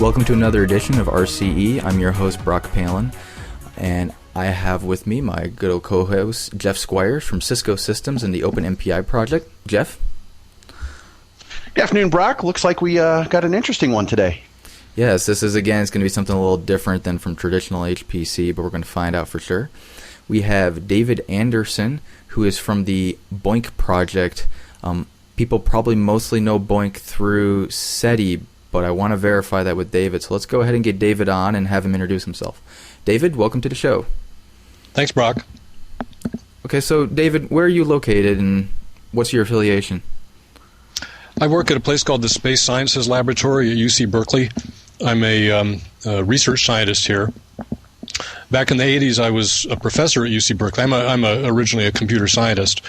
Welcome to another edition of RCE. I'm your host, Brock Palin, and I have with me my good old co-host, Jeff Squires from Cisco Systems and the Open MPI project. Jeff? Good afternoon, Brock. Looks like we got an interesting one today. Yes, this is, again, it's going to be something a little different than from traditional HPC, but we're going to find out for sure. We have David Anderson, who is from the Boinc project. People probably mostly know Boinc through SETI, but I want to verify that with David. So let's go ahead and get David on and have him introduce himself. David, welcome to the show. Thanks, Brock. Okay, so David, where are you located and what's your affiliation? I work at a place called the Space Sciences Laboratory at UC Berkeley. I'm a research scientist here. Back in the 80s, I was a professor at UC Berkeley. I'm originally a computer scientist.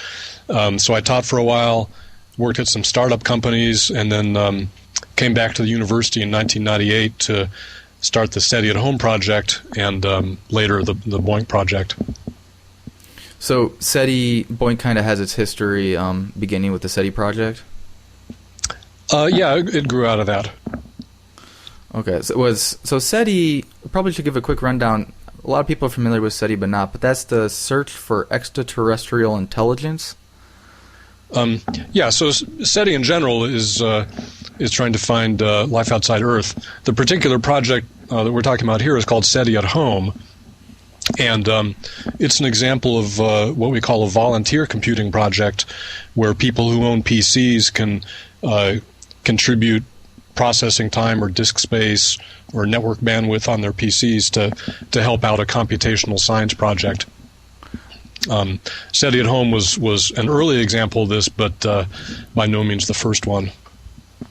So I taught for a while, worked at some startup companies, and then came back to the university in 1998 to start the SETI at Home project and later the Boinc project. So SETI, Boinc kind of has its history beginning with the SETI project? Yeah, it grew out of that. Okay, so SETI, probably should give a quick rundown. A lot of people are familiar with SETI, but that's the search for extraterrestrial intelligence? Yeah, so SETI in general is trying to find life outside Earth. The particular project that we're talking about here is called SETI at Home, and it's an example of what we call a volunteer computing project, where people who own PCs can contribute processing time or disk space or network bandwidth on their PCs to help out a computational science project. SETI at Home was an early example of this, but by no means the first one.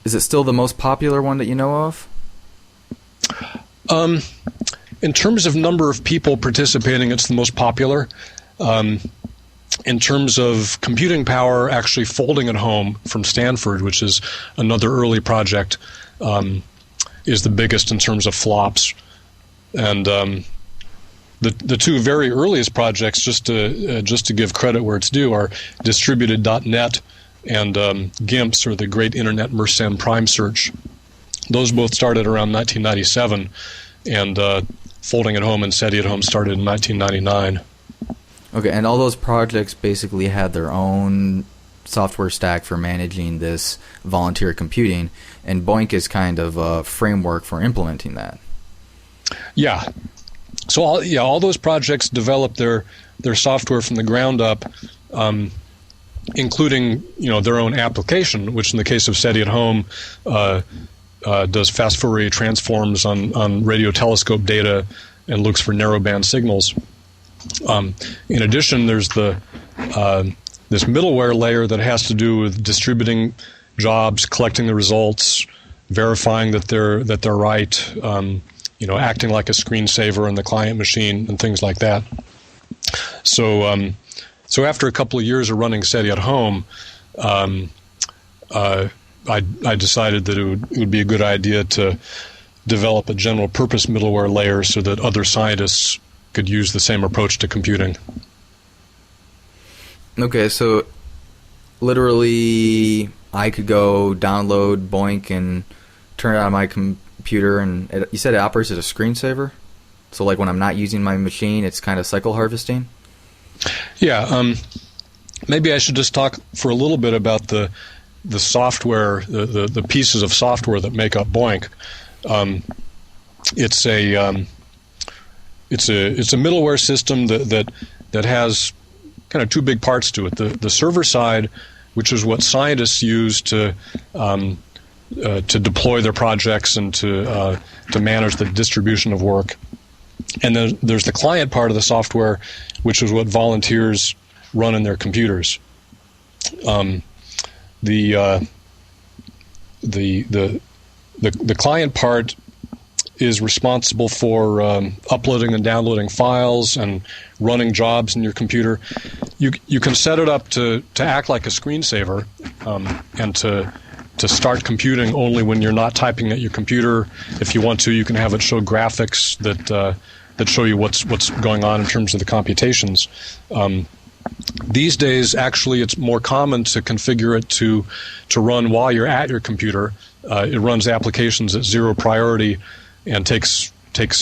Is it still the most popular one that you know of? In terms of number of people participating, it's the most popular. In terms of computing power, actually Folding at Home from Stanford, which is another early project, is the biggest in terms of flops. And the two very earliest projects, just to give credit where it's due, are Distributed.net and GIMPs, or the Great Internet Mersenne Prime Search. Those both started around 1997, and Folding at Home and SETI at Home started in 1999. Okay, and all those projects basically had their own software stack for managing this volunteer computing, and Boinc is kind of a framework for implementing that. Yeah. So all those projects developed their software from the ground up, including their own application, which in the case of SETI at Home does fast Fourier transforms on radio telescope data and looks for narrowband signals. In addition, there's this middleware layer that has to do with distributing jobs, collecting the results, verifying that they're right, acting like a screensaver in the client machine and things like that. So after a couple of years of running SETI at Home, I decided that it would be a good idea to develop a general purpose middleware layer so that other scientists could use the same approach to computing. Okay, so literally I could go download Boinc and turn it on my computer, and you said it operates as a screensaver? So like when I'm not using my machine, it's kind of cycle harvesting? Yeah, maybe I should just talk for a little bit about the software, the pieces of software that make up Boinc. It's a middleware system that has kind of two big parts to it. The server side, which is what scientists use to deploy their projects and to manage the distribution of work. And then there's the client part of the software, which is what volunteers run in their computers. The client part is responsible for uploading and downloading files and running jobs in your computer. You can set it up to act like a screensaver and to start computing only when you're not typing at your computer. If you want to, you can have it show graphics that show you what's going on in terms of the computations. These days, actually, it's more common to configure it to run while you're at your computer, it runs applications at zero priority and takes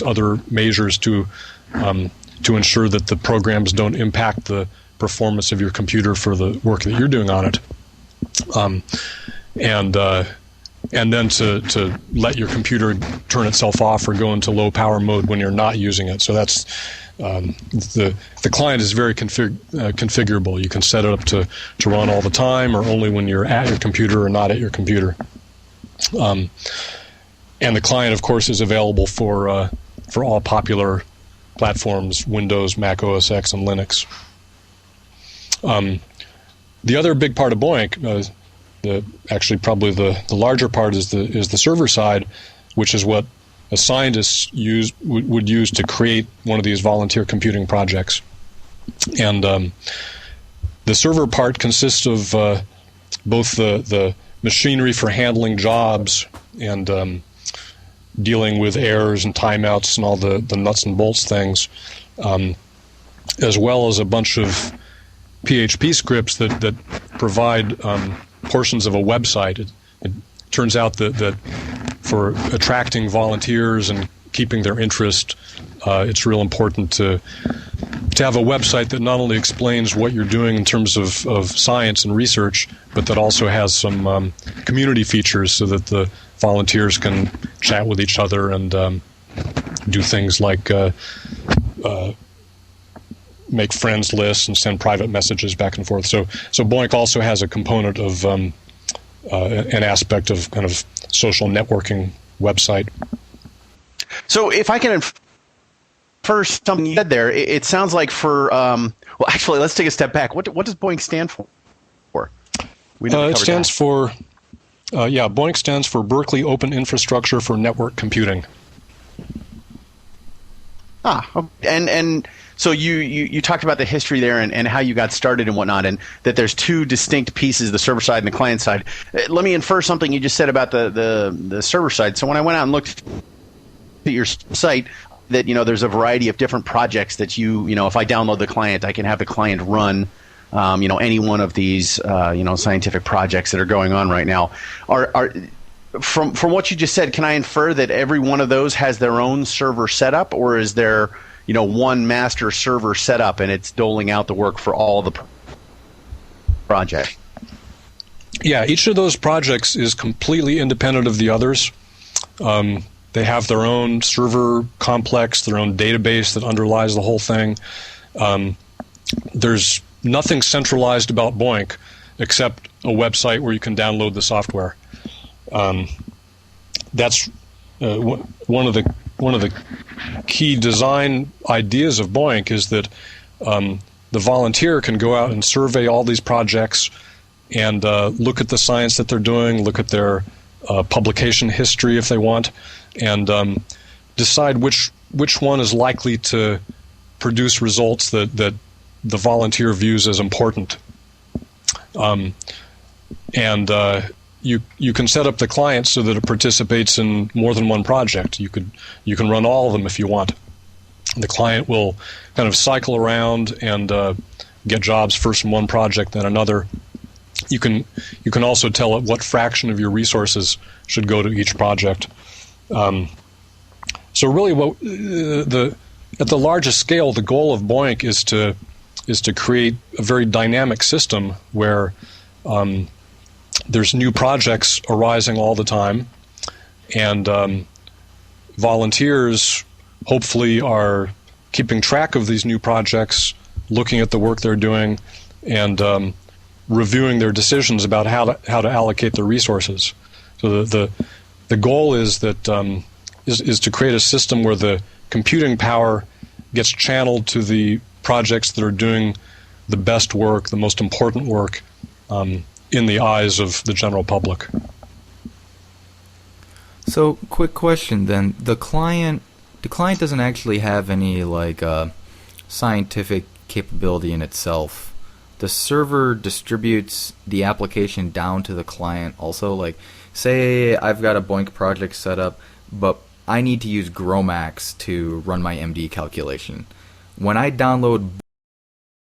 other measures to ensure that the programs don't impact the performance of your computer for the work that you're doing on it. And then to let your computer turn itself off or go into low power mode when you're not using it. So that's the client is very configurable. You can set it up to run all the time or only when you're at your computer or not at your computer. And the client, of course, is available for all popular platforms: Windows, Mac OS X, and Linux. The other big part of Boinc, actually probably the larger part, is the server side, which is what a scientist would use to create one of these volunteer computing projects. And the server part consists of both the machinery for handling jobs and dealing with errors and timeouts and all the nuts and bolts things, as well as a bunch of PHP scripts that provide portions of a website. It turns out that for attracting volunteers and keeping their interest, it's real important to have a website that not only explains what you're doing in terms of science and research, but that also has some community features so that the volunteers can chat with each other and do things like make friends lists and send private messages back and forth. So Boinc also has a component of an aspect of kind of social networking website. So if I can infer something you said there, it sounds like well, actually, let's take a step back. What does Boinc stand for? It stands for, Boinc stands for Berkeley Open Infrastructure for Network Computing. And so you talked about the history there and how you got started and whatnot, and that there's two distinct pieces, the server side and the client side. Let me infer something you just said about the server side. So when I went out and looked at your site, that there's a variety of different projects that if I download the client, I can have the client run any one of these scientific projects that are going on right now. From what you just said, can I infer that every one of those has their own server setup, or is there one master server setup and it's doling out the work for all the projects? Yeah, each of those projects is completely independent of the others. They have their own server complex, their own database that underlies the whole thing. There's nothing centralized about Boinc except a website where you can download the software. That's one of the key design ideas of Boinc is that the volunteer can go out and survey all these projects and look at the science that they're doing, look at their publication history if they want, and decide which one is likely to produce results that the volunteer views as important. You can set up the client so that it participates in more than one project. You can run all of them if you want. The client will kind of cycle around and get jobs first in one project, then another. You can also tell it what fraction of your resources should go to each project. So really, at the largest scale, the goal of Boinc is to create a very dynamic system where there's new projects arising all the time, and volunteers hopefully are keeping track of these new projects, looking at the work they're doing, and reviewing their decisions about how to allocate their resources. So the goal is that is to create a system where the computing power gets channeled to the projects that are doing the best work, the most important work, in the eyes of the general public. So, quick question then: the client doesn't actually have any scientific capability in itself. The server distributes the application down to the client. Also, say I've got a Boinc project set up, but I need to use GROMACS to run my MD calculation. When I download